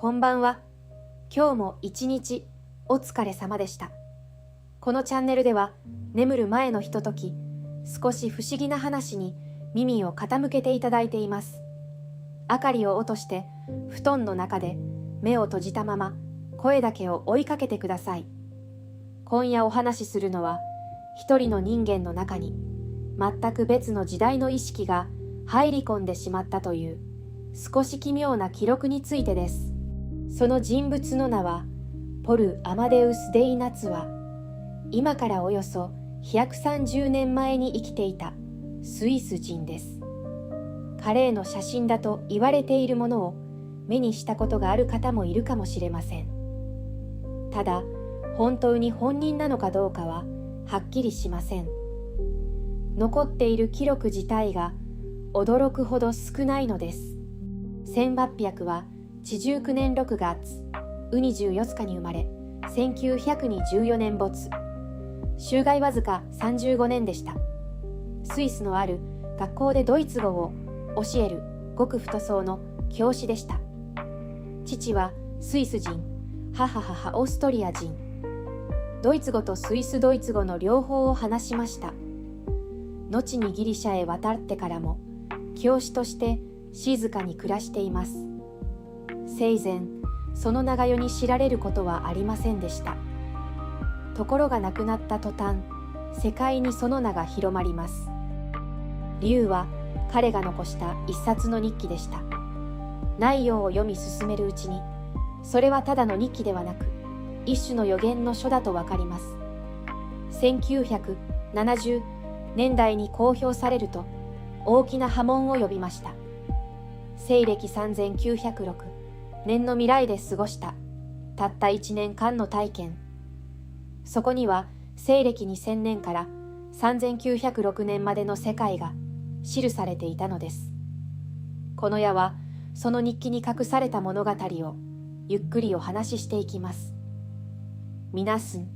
こんばんは。今日も一日お疲れ様でした。このチャンネルでは眠る前のひととき、少し不思議な話に耳を傾けていただいています。明かりを落として布団の中で目を閉じたまま声だけを追いかけてください。今夜お話しするのは、一人の人間の中に全く別の時代の意識が入り込んでしまったという少し奇妙な記録についてです。その人物の名はポル・アマデウス・デイ・ナツワ。今からおよそ130年前に生きていたスイス人です。彼への写真だと言われているものを目にしたことがある方もいるかもしれません。ただ、本当に本人なのかどうかははっきりしません。残っている記録自体が驚くほど少ないのです。1800は地19年6月、ウニ14日に生まれ、1900に14年没。生涯わずか35年でした。スイスのある学校でドイツ語を教えるごく太そうの教師でした。父はスイス人、母はオーストリア人。ドイツ語とスイスドイツ語の両方を話しました。後にギリシャへ渡ってからも教師として静かに暮らしています。生前、その長世に知られることはありませんでした。ところが亡くなった途端、世界にその名が広まります。理由は彼が残した一冊の日記でした。内容を読み進めるうちに、それはただの日記ではなく、一種の予言の書だとわかります。1970年代に公表されると、大きな波紋を呼びました。西暦3906年の未来で過ごしたたった1年間の体験。そこには西暦2000年から3906年までの世界が記されていたのです。この夜はその日記に隠された物語をゆっくりお話ししていきます。皆さん、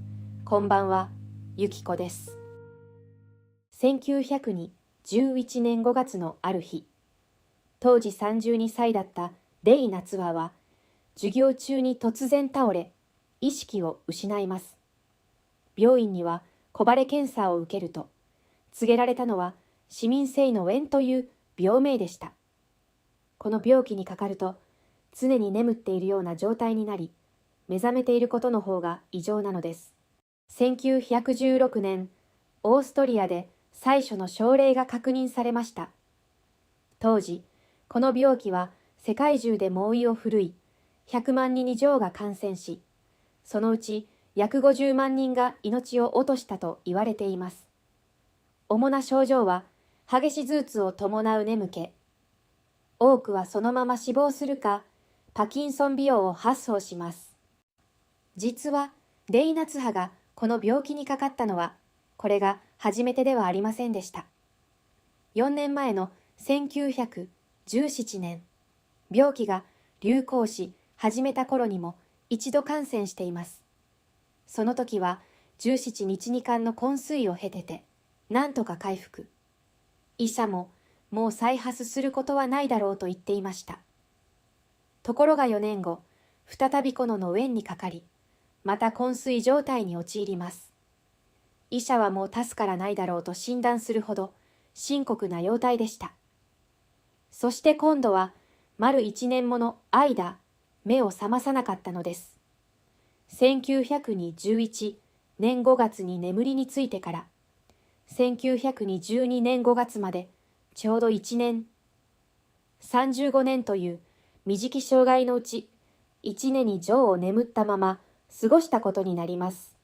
こんばんは、ゆきこです。1900に11年5月のある日、当時32歳だったデイ・ナツワは、授業中に突然倒れ、意識を失います。病院には小バレ検査を受けると、告げられたのは市民性の炎という病名でした。この病気にかかると、常に眠っているような状態になり、目覚めていることの方が異常なのです。1916年、オーストリアで最初の症例が確認されました。当時、この病気は世界中で猛威を振るい、100万人以上が感染し、そのうち約50万人が命を落としたと言われています。主な症状は、激しい頭痛を伴う眠気。多くはそのまま死亡するか、パキンソン病を発症します。実は、デイ・ナツハがこの病気にかかったのは、これが初めてではありませんでした。4年前の1917年、病気が流行し始めた頃にも一度感染しています。その時は17日2間の昏睡を経てて、なんとか回復。医者ももう再発することはないだろうと言っていました。ところが4年後、再びこの炎にかかり、また昏睡状態に陥ります。医者はもう助からないだろうと診断するほど深刻な容態でした。そして今度は丸1年もの間、目を覚まさなかったのです。1911年5月に眠りについてから、1912年5月までちょうど1年、35年という短き生涯のうち、1年以上を眠ったまま過ごしたことになります。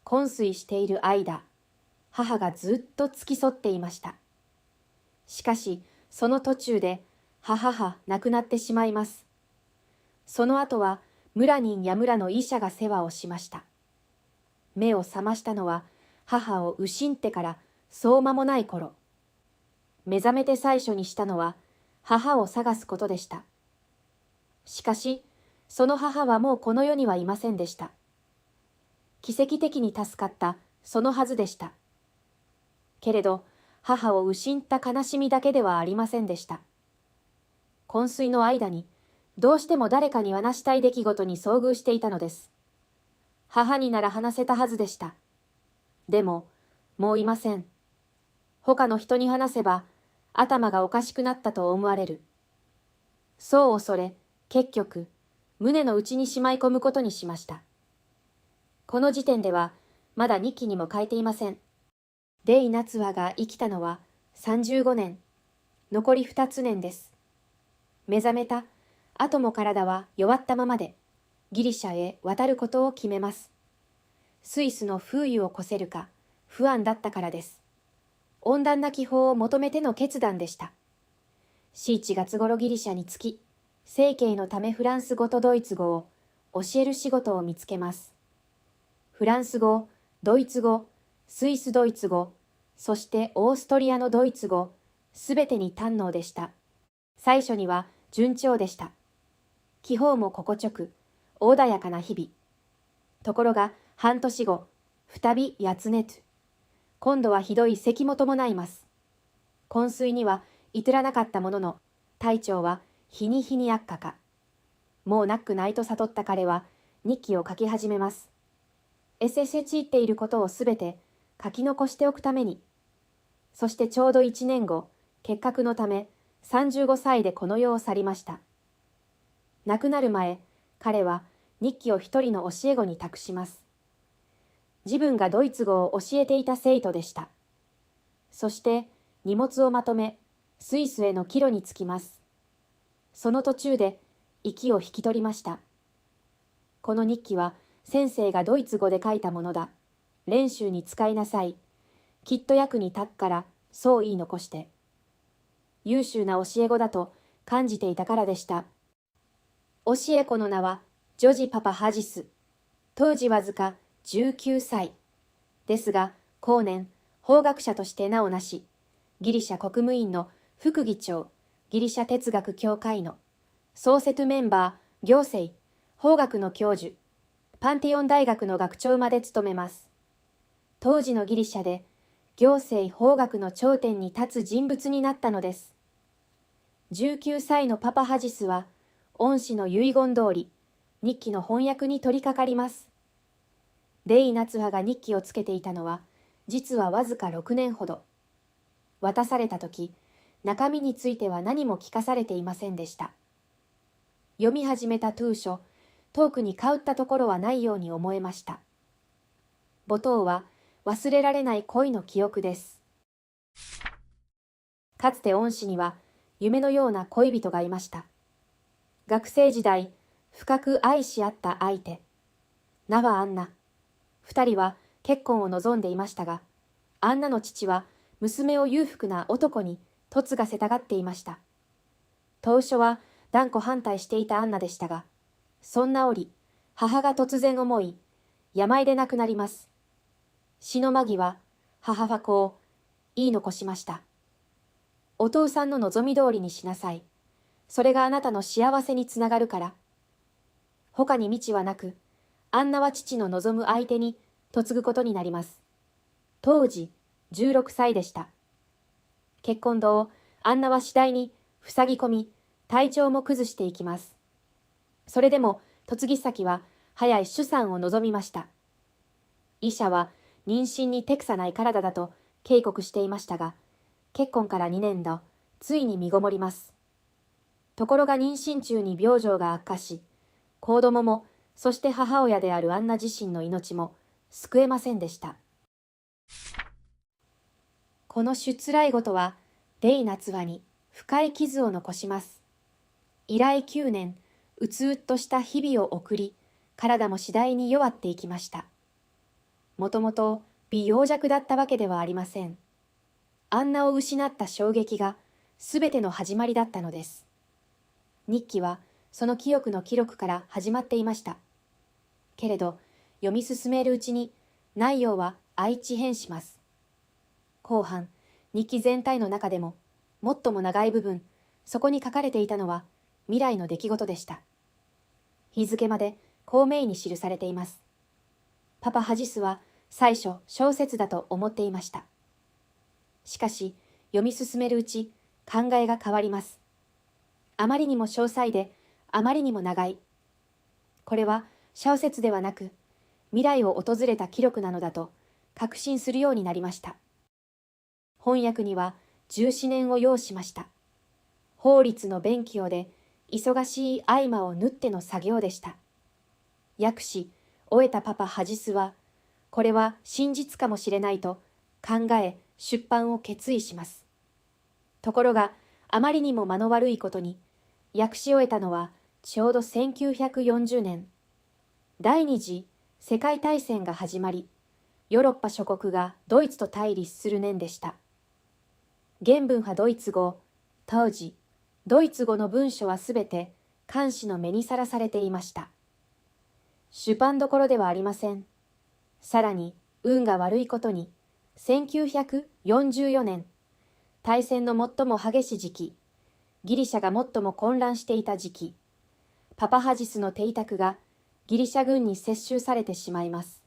昏睡している間、母がずっと付き添っていました。しかし、その途中で母は亡くなってしまいます。その後は村人や村の医者が世話をしました。目を覚ましたのは母を失ってからそう間もない頃。目覚めて最初にしたのは母を探すことでした。しかし、その母はもうこの世にはいませんでした。奇跡的に助かったそのはずでした。けれど、母を失った悲しみだけではありませんでした。昏睡の間にどうしても誰かに話したい出来事に遭遇していたのです。母になら話せたはずでした。でも、もういません。他の人に話せば、頭がおかしくなったと思われる。そう恐れ、結局、胸の内にしまい込むことにしました。この時点では、まだ日記にも書いていません。デイ・ナツワが生きたのは35年、残り2年です。目覚めた後も体は弱ったままで、ギリシャへ渡ることを決めます。スイスの風雨を越せるか不安だったからです。温暖な気候を求めての決断でした。4、月頃ギリシャに着き、生計のためフランス語とドイツ語を教える仕事を見つけます。フランス語、ドイツ語、スイスドイツ語、そしてオーストリアのドイツ語、すべてに堪能でした。最初には順調でした。気候も心地よく、穏やかな日々。ところが半年後、再びやつねと。今度はひどい咳も伴います。昏睡には至らなかったものの、体調は日に日に悪化か。もうなくないと悟った彼は日記を書き始めます。SSH っていることをすべて書き残しておくために。そしてちょうど1年後、結核のため35歳でこの世を去りました。亡くなる前、彼は日記を一人の教え子に託します。自分がドイツ語を教えていた生徒でした。そして荷物をまとめ、スイスへの帰路に着きます。その途中で息を引き取りました。この日記は先生がドイツ語で書いたものだ。練習に使いなさい。きっと役に立つから、そう言い残して。優秀な教え子だと感じていたからでした。教え子の名はジョジ・パパ・ハジス。当時わずか19歳。ですが、後年、法学者として名を成し、ギリシャ国務院の副議長、ギリシャ哲学協会の創設メンバー、行政、法学の教授、パンティオン大学の学長まで務めます。当時のギリシャで、行政法学の頂点に立つ人物になったのです。19歳のパパハジスは、恩師の遺言通り、日記の翻訳に取り掛かります。デイ・ナツハが日記をつけていたのは、実はわずか6年ほど。渡されたとき、中身については何も聞かされていませんでした。読み始めた当初、特に変わったところはないように思えました。冒頭は忘れられない恋の記憶です。かつて恩師には夢のような恋人がいました。学生時代、深く愛し合った相手。名はアンナ。二人は結婚を望んでいましたが、アンナの父は娘を裕福な男に嫁がせたがっていました。当初は断固反対していたアンナでしたが、そんな折、母が突然思い、病で亡くなります。死の間際、母はこう言い残しました。お父さんの望み通りにしなさい。それがあなたの幸せにつながるから。他に道はなく、アンナは父の望む相手に嫁ぐことになります。当時、16歳でした。結婚後、アンナは次第に塞ぎ込み、体調も崩していきます。それでも、嫁ぎ先は早い出産を望みました。医者は妊娠に適さない体だと警告していましたが、結婚から2年後、ついに身ごもります。ところが妊娠中に病状が悪化し、子供も、そして母親であるアンナ自身の命も救えませんでした。この出来事は、デイ・ナツワに深い傷を残します。以来9年、うつうっとした日々を送り、体も次第に弱っていきました。もともと美容弱だったわけではありません。アンナを失った衝撃がすべての始まりだったのです。日記はその記憶の記録から始まっていました。けれど、読み進めるうちに内容は愛知変します。後半、日記全体の中でも最も長い部分、そこに書かれていたのは未来の出来事でした。日付まで孔明に記されています。パパハジスは最初小説だと思っていました。しかし、読み進めるうち考えが変わります。あまりにも詳細であまりにも長い。これは小説ではなく、未来を訪れた記録なのだと確信するようになりました。翻訳には14年を要しました。法律の勉強で忙しい合間を縫っての作業でした。訳し終えたパパハジスは、これは真実かもしれないと考え出版を決意します。ところがあまりにも間の悪いことに、訳し終えたのはちょうど1940年。第二次世界大戦が始まり、ヨーロッパ諸国がドイツと対立する年でした。原文派ドイツ語、当時、ドイツ語の文書はすべて監視の目にさらされていました。出版どころではありません。さらに、運が悪いことに、1944年、大戦の最も激しい時期、ギリシャが最も混乱していた時期、パパハジスの邸宅がギリシャ軍に接収されてしまいます。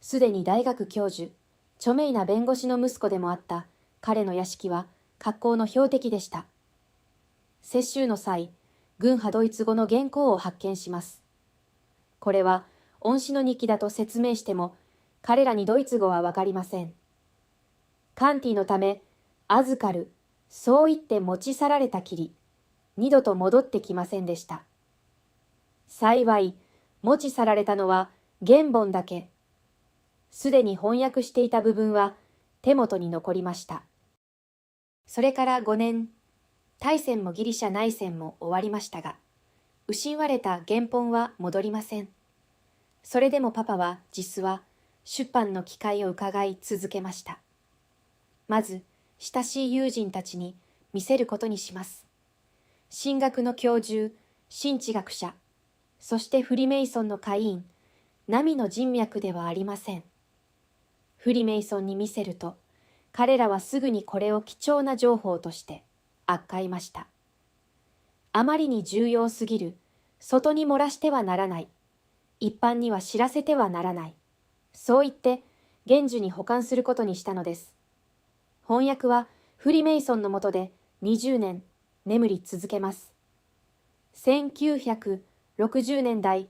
すでに大学教授、著名な弁護士の息子でもあった彼の屋敷は格好の標的でした。接収の際、軍派ドイツ語の原稿を発見します。これは恩師の日記だと説明しても、彼らにドイツ語はわかりません。カンティのため、預かる、そう言って持ち去られたきり、二度と戻ってきませんでした。幸い、持ち去られたのは原本だけ。すでに翻訳していた部分は手元に残りました。それから5年、大戦もギリシャ内戦も終わりましたが、失われた原本は戻りません。それでもパパは実は出版の機会を伺い続けました。まず、親しい友人たちに見せることにします。神学の教授、神地学者、そしてフリメイソンの会員、ナミの人脈ではありません。フリメイソンに見せると、彼らはすぐにこれを貴重な情報として扱いました。あまりに重要すぎる、外に漏らしてはならない、一般には知らせてはならない、そう言って厳守に保管することにしたのです。翻訳はフリメイソンの下で20年眠り続けます。1960年代、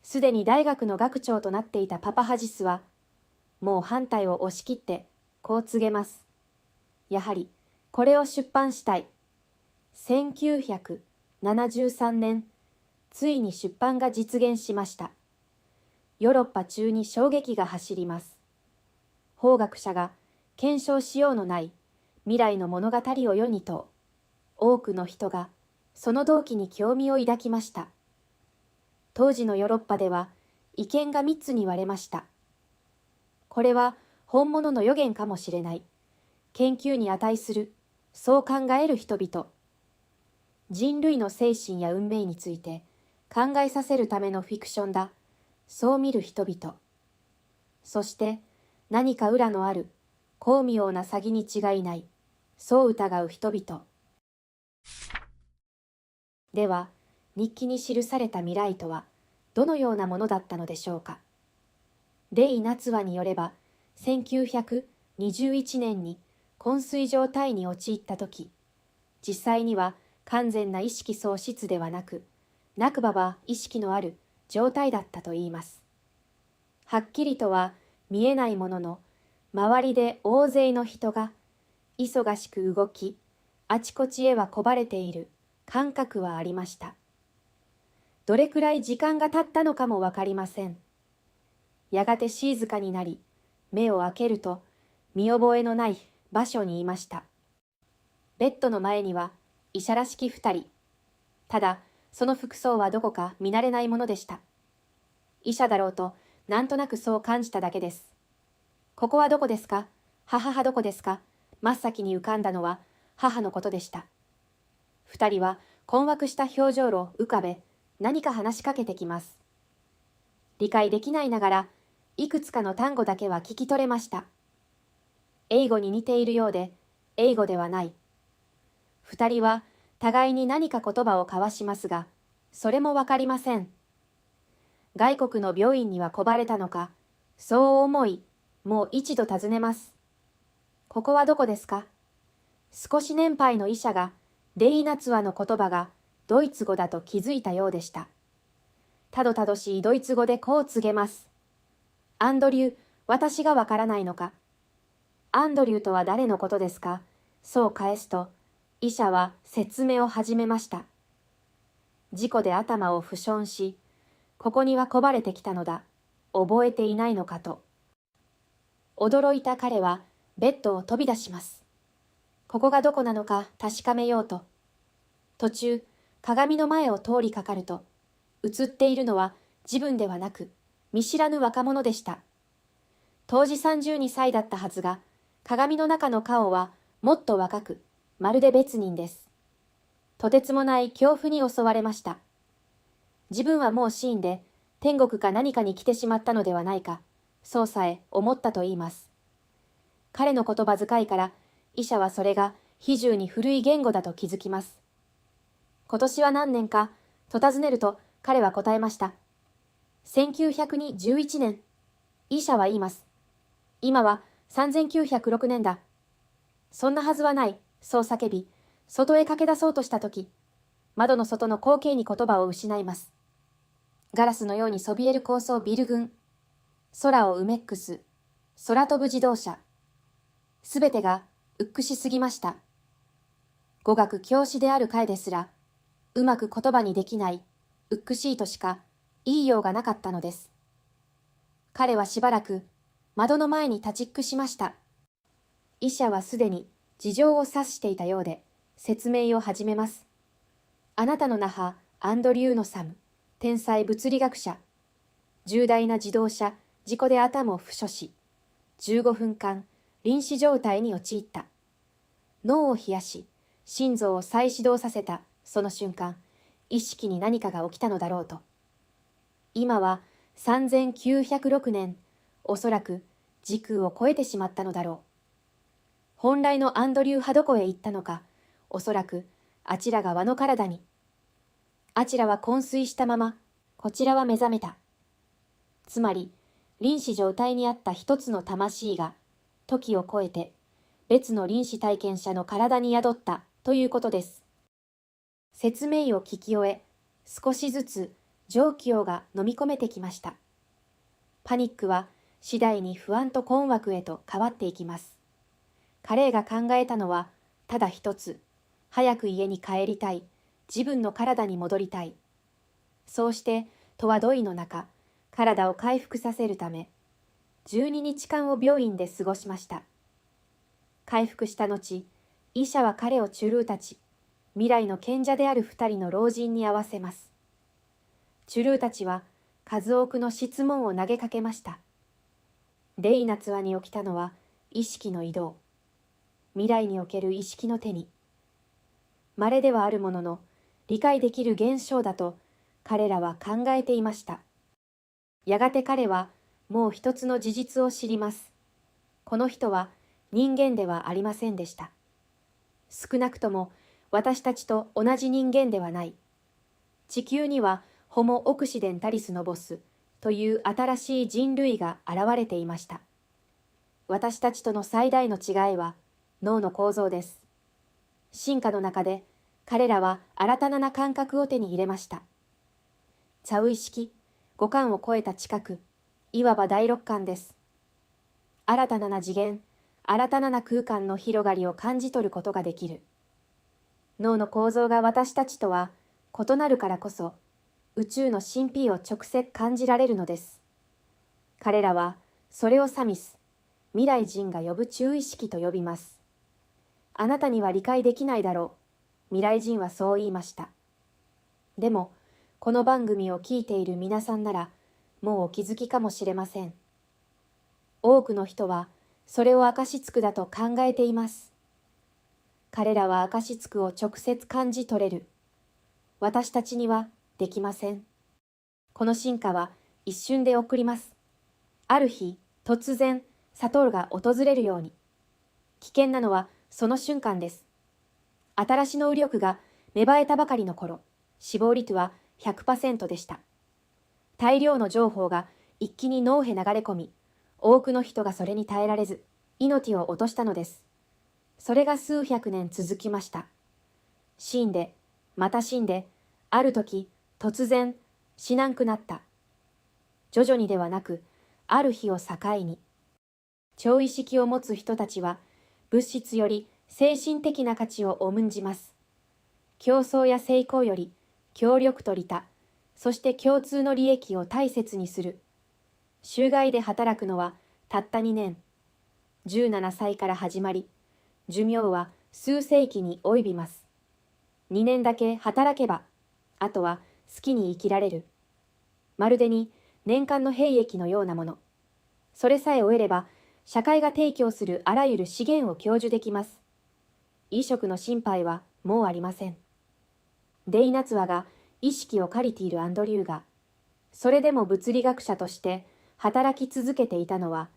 すでに大学の学長となっていたパパハジスは、もう反対を押し切ってこう告げます。やはりこれを出版したい。1973年、ついに出版が実現しました。ヨーロッパ中に衝撃が走ります。法学者が検証しようのない未来の物語を世にと、多くの人がその動機に興味を抱きました。当時のヨーロッパでは意見が3つに割れました。これは本物の予言かもしれない。研究に値する。そう考える人々。人類の精神や運命について考えさせるためのフィクションだ。そう見る人々。そして何か裏のある巧妙な詐欺に違いない。そう疑う人々。では、日記に記された未来とはどのようなものだったのでしょうか。レイ・ナツワによれば、1921年に昏睡状態に陥ったとき、実際には完全な意識喪失ではなく、半ばは意識のある状態だったといいます。はっきりとは見えないものの、周りで大勢の人が忙しく動き、あちこちへはこばれている感覚はありました。どれくらい時間が経ったのかもわかりません。やがて静かになり、目を開けると見覚えのない場所にいました。ベッドの前には医者らしき2人。ただ、その服装はどこか見慣れないものでした。医者だろうとなんとなくそう感じただけです。ここはどこですか？母はどこですか？真っ先に浮かんだのは母のことでした。2人は困惑した表情を浮かべ、何か話しかけてきます。理解できないながら、いくつかの単語だけは聞き取れました。英語に似ているようで、英語ではない。2人は互いに何か言葉を交わしますが、それもわかりません。外国の病院には来ばれたのか、そう思い、もう一度尋ねます。ここはどこですか？少し年配の医者が、デイナツワの言葉がドイツ語だと気づいたようでした。たどたどしいドイツ語でこう告げます。アンドリュー、私がわからないのか。アンドリューとは誰のことですか。そう返すと、医者は説明を始めました。事故で頭を負傷し、ここには運ばれてきたのだ。覚えていないのかと。驚いた彼はベッドを飛び出します。ここがどこなのか確かめようと。途中、鏡の前を通りかかると、映っているのは自分ではなく、見知らぬ若者でした。当時32歳だったはずが、鏡の中の顔はもっと若く、まるで別人です。とてつもない恐怖に襲われました。自分はもう死んで、天国か何かに来てしまったのではないか、そうさえ思ったと言います。彼の言葉遣いから、医者はそれが比重に古い言語だと気づきます。今年は何年か、と尋ねると彼は答えました。1911年。医者は言います。今は3906年だ。そんなはずはない、そう叫び、外へ駆け出そうとしたとき、窓の外の光景に言葉を失います。ガラスのようにそびえる高層ビル群、空を埋めっくす、空飛ぶ自動車。すべてが美しすぎました。語学教師である彼ですら、うまく言葉にできない、美しいとしか言いようがなかったのです。彼はしばらく窓の前に立ちっくしました。医者はすでに事情を察していたようで、説明を始めます。あなたの那覇、アンドリューノサム、天才物理学者。重大な自動車、事故で頭を負傷し、15分間、臨死状態に陥った。脳を冷やし、心臓を再始動させた、その瞬間、意識に何かが起きたのだろうと。今は3906年、おそらく時空を超えてしまったのだろう。本来のアンドリューはどこへ行ったのか、おそらくあちらが輪の体に。あちらは昏睡したまま、こちらは目覚めた。つまり、臨死状態にあった一つの魂が、時を超えて、別の臨死体験者の体に宿ったということです。説明を聞き終え、少しずつ状況が飲み込めてきました。パニックは次第に不安と困惑へと変わっていきます。彼が考えたのは、ただ一つ、早く家に帰りたい、自分の体に戻りたい。そうして、戸惑いの中、体を回復させるため、12日間を病院で過ごしました。回復した後、医者は彼をチュルーたち、未来の賢者である2人の老人に会わせます。チュルーたちは数多くの質問を投げかけました。レイナツアに起きたのは意識の移動。未来における意識の手に。稀ではあるものの、理解できる現象だと彼らは考えていました。やがて彼はもう一つの事実を知ります。この人は人間ではありませんでした。少なくとも私たちと同じ人間ではない。地球にはホモ・オクシデンタリス・ノボスという新しい人類が現れていました。私たちとの最大の違いは脳の構造です。進化の中で彼らは新たな感覚を手に入れました。チャウ意識、五感を超えた知覚、いわば第六感です。新たな次元、新たな空間の広がりを感じ取ることができる。脳の構造が私たちとは異なるからこそ、宇宙の神秘を直接感じられるのです。彼らはそれをサミス、未来人が呼ぶ中意識と呼びます。あなたには理解できないだろう。未来人はそう言いました。でも、この番組を聞いている皆さんなら、もうお気づきかもしれません。多くの人は、それをアカシツクだと考えています。彼らはアカシツクを直接感じ取れる。私たちにはできません。この進化は一瞬で起こります。ある日、突然、サトルが訪れるように。危険なのはその瞬間です。新しの右力が芽生えたばかりの頃、死亡率は100% でした。大量の情報が一気に脳へ流れ込み、多くの人がそれに耐えられず、命を落としたのです。それが数百年続きました。死んで、また死んで、ある時、突然、しなくなった。徐々にではなく、ある日を境に。超意識を持つ人たちは、物質より精神的な価値を重んじます。競争や成功より、協力と利他、そして共通の利益を大切にする。州外で働くのはたった2年。17歳から始まり、寿命は数世紀に及びます。2年だけ働けば、あとは好きに生きられる。まるでに年間の兵役のようなもの。それさえ終えれば、社会が提供するあらゆる資源を享受できます。衣食の心配はもうありません。デイナツワが意識を借りているアンドリューが、それでも物理学者として働き続けていたのは、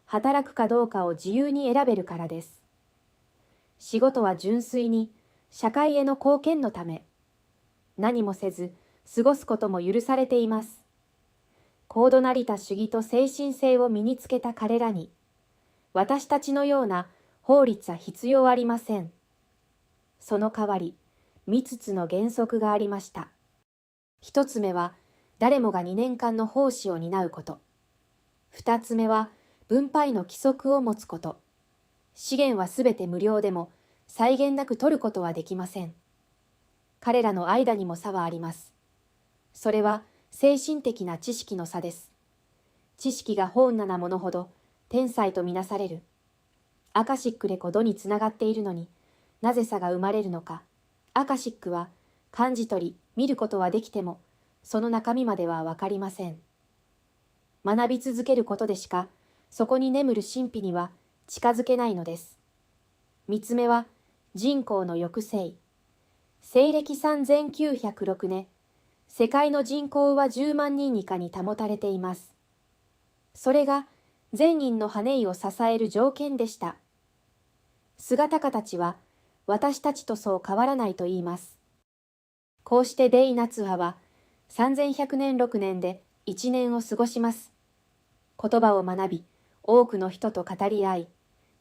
働くかどうかを自由に選べるからです。仕事は純粋に社会への貢献のため、何もせず過ごすことも許されています。高度なりた主義と精神性を身につけた彼らに、私たちのような法律は必要ありません。その代わり、5つの原則がありました。1つ目は、誰もが2年間の奉仕を担うこと。2つ目は、分配の規則を持つこと。資源はすべて無料でも、際限なく取ることはできません。彼らの間にも差はあります。それは、精神的な知識の差です。知識が本なものほど、天才とみなされる。アカシックで度につながっているのに、なぜ差が生まれるのか。アカシックは、感じ取り、見ることはできても、その中身まではわかりません。学び続けることでしか、そこに眠る神秘には近づけないのです。三つ目は、人口の抑制。西暦3906年、世界の人口は10万人以下に保たれています。それが、善人の羽根を支える条件でした。姿方たちは、私たちとそう変わらないと言います。こうしてデイナツハは、3100年6年で1年を過ごします。言葉を学び、多くの人と語り合い、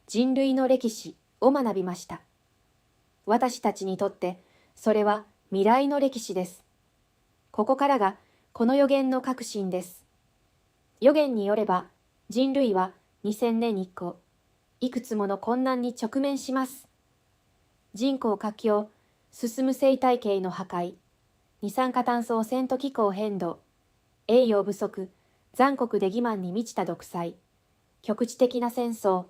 人類の歴史を学びました。私たちにとって、それは未来の歴史です。ここからが、この予言の核心です。予言によれば、人類は2000年以降、いくつもの困難に直面します。人口活況、進む生態系の破壊、二酸化炭素汚染と気候変動、栄養不足、残酷で欺瞞に満ちた独裁、局地的な戦争、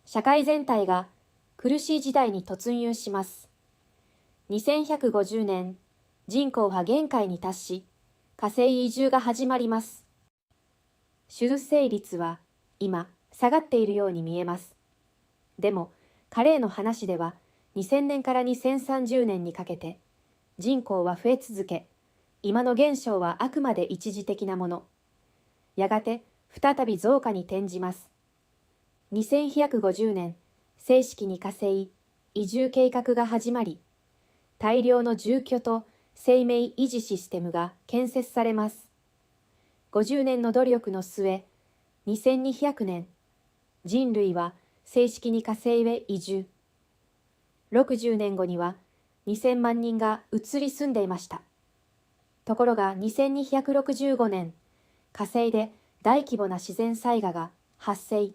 社会全体が苦しい時代に突入します。2150年、人口は限界に達し、火星移住が始まります。出生率は今下がっているように見えます。でも、彼への話では2000年から2030年にかけて人口は増え続け、今の現象はあくまで一時的なもの。やがて再び増加に転じます。2150年、正式に火星移住計画が始まり、大量の住居と生命維持システムが建設されます。50年の努力の末、2200年、人類は正式に火星へ移住。60年後には2000万人が移り住んでいました。ところが2265年、火星で大規模な自然災害が発生。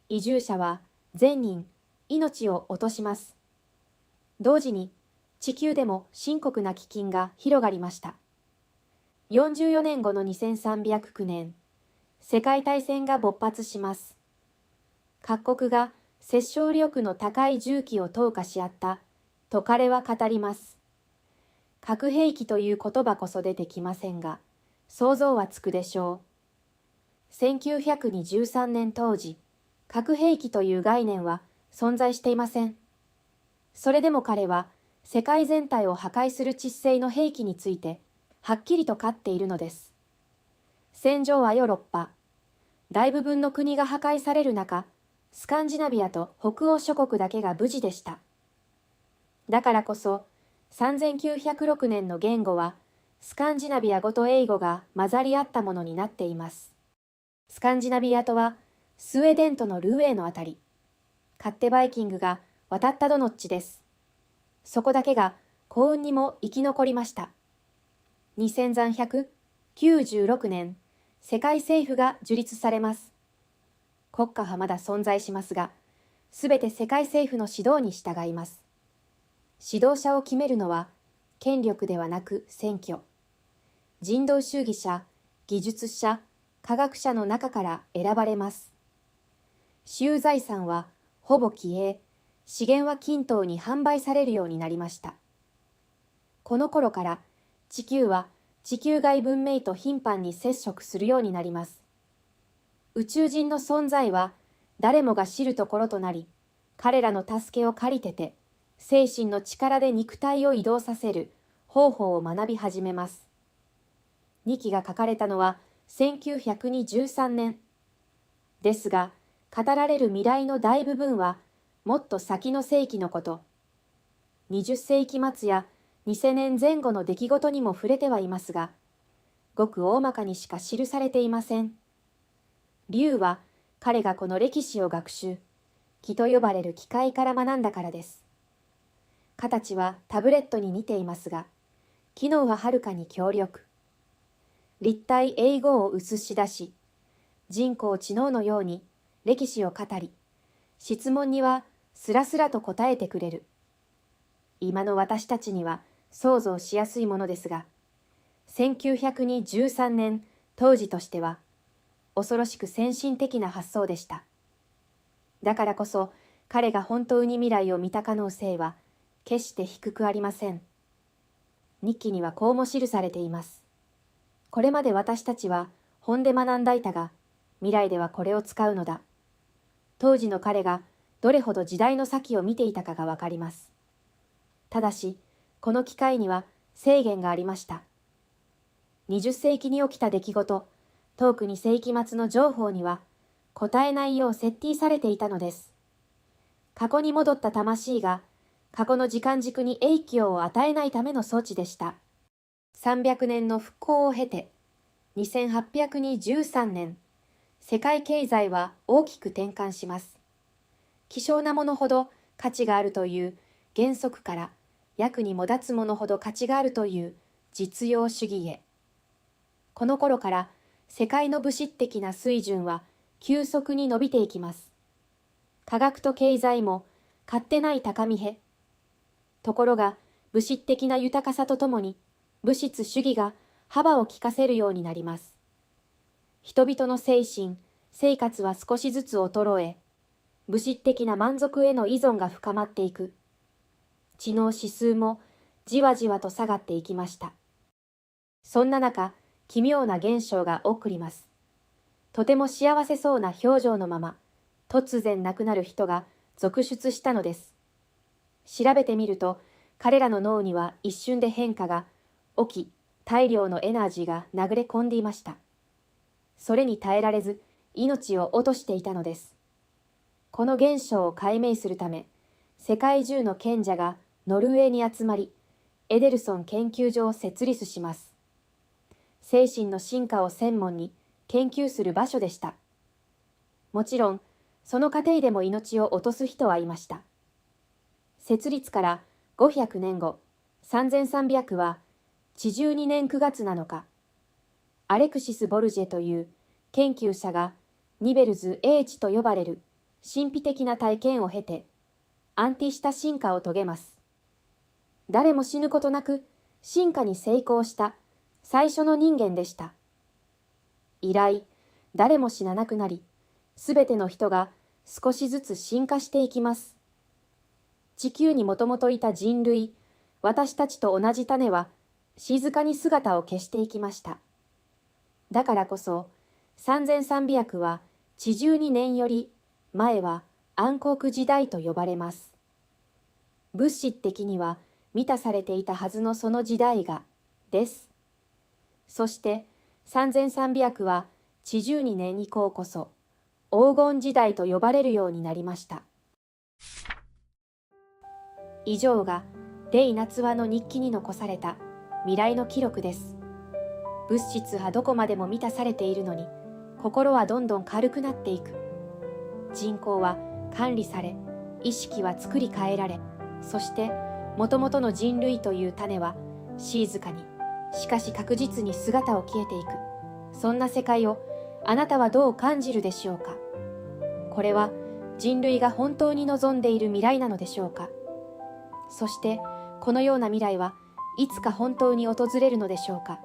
移住者は全人命を落とします。同時に地球でも深刻な飢饉が広がりました。44年後の2309年、世界大戦が勃発します。各国が殺傷力の高い銃器を投下し合ったと彼は語ります。核兵器という言葉こそ出てきませんが、想像はつくでしょう。1923年当時、核兵器という概念は存在していません。それでも彼は世界全体を破壊する致死性の兵器についてはっきりと勝っているのです。戦場はヨーロッパ。大部分の国が破壊される中、スカンジナビアと北欧諸国だけが無事でした。だからこそ、3906年の言語は、スカンジナビア語と英語が混ざり合ったものになっています。スカンジナビアとは、スウェーデンとのルーエーのあたり。かってバイキングが渡ったどのっちです。そこだけが幸運にも生き残りました。2396年、世界政府が樹立されます。国家はまだ存在しますが、すべて世界政府の指導に従います。指導者を決めるのは、権力ではなく選挙。人道主義者、技術者、科学者の中から選ばれます。私有財産はほぼ消え、資源は均等に販売されるようになりました。この頃から地球は地球外文明と頻繁に接触するようになります。宇宙人の存在は誰もが知るところとなり、彼らの助けを借りてて、精神の力で肉体を移動させる方法を学び始めます。2期が書かれたのは1923年。ですが、語られる未来の大部分はもっと先の世紀のこと。20世紀末や2000年前後の出来事にも触れてはいますが、ごく大まかにしか記されていません。理由は彼がこの歴史を学習、木と呼ばれる機械から学んだからです。形はタブレットに似ていますが、機能ははるかに強力。立体英語を映し出し、人工知能のように歴史を語り、質問にはスラスラと答えてくれる。今の私たちには想像しやすいものですが、1913年当時としては、恐ろしく先進的な発想でした。だからこそ、彼が本当に未来を見た可能性は、決して低くありません。日記にはこうも記されています。これまで私たちは本で学んだいたが、未来ではこれを使うのだ。当時の彼がどれほど時代の先を見ていたかがわかります。ただし、この機会には制限がありました。20世紀に起きた出来事、遠く2世紀末の情報には答えないよう設定されていたのです。過去に戻った魂が過去の時間軸に影響を与えないための装置でした。300年の復興を経て、2813年、世界経済は大きく転換します。希少なものほど価値があるという原則から役にも立つものほど価値があるという実用主義へ。この頃から世界の物質的な水準は急速に伸びていきます。科学と経済も勝手ない高みへ。ところが物質的な豊かさとともに物質主義が幅を利かせるようになります。人々の精神、生活は少しずつ衰え、物質的な満足への依存が深まっていく。知能指数もじわじわと下がっていきました。そんな中、奇妙な現象が起こります。とても幸せそうな表情のまま、突然亡くなる人が続出したのです。調べてみると、彼らの脳には一瞬で変化が起き、大量のエナジーが流れ込んでいました。それに耐えられず、命を落としていたのです。この現象を解明するため、世界中の賢者がノルウェーに集まり、エデルソン研究所を設立します。精神の進化を専門に研究する場所でした。もちろん、その過程でも命を落とす人はいました。設立から500年後、3300は、地12年9月7日、アレクシス・ボルジェという研究者がニベルズ英知と呼ばれる神秘的な体験を経て、安定した進化を遂げます。誰も死ぬことなく進化に成功した最初の人間でした。以来、誰も死ななくなり、すべての人が少しずつ進化していきます。地球にもともといた人類、私たちと同じ種は静かに姿を消していきました。だからこそ、3300は地12年より前は暗黒時代と呼ばれます。物質的には満たされていたはずのその時代が、です。そして3300は地12年以降こそ黄金時代と呼ばれるようになりました。以上がレイ・ナツワの日記に残された未来の記録です。物質はどこまでも満たされているのに、心はどんどん軽くなっていく。人口は管理され、意識は作り変えられ、そしてもともとの人類という種は静かに、しかし確実に姿を消えていく。そんな世界をあなたはどう感じるでしょうか。これは人類が本当に望んでいる未来なのでしょうか。そしてこのような未来はいつか本当に訪れるのでしょうか。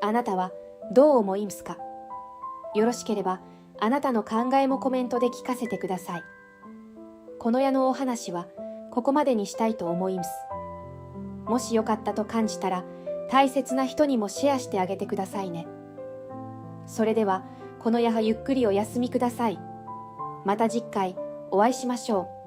あなたはどう思いますか。よろしければあなたの考えもコメントで聞かせてください。この矢のお話はここまでにしたいと思います。もしよかったと感じたら大切な人にもシェアしてあげてくださいね。それではこの矢はゆっくりお休みください。また次回お会いしましょう。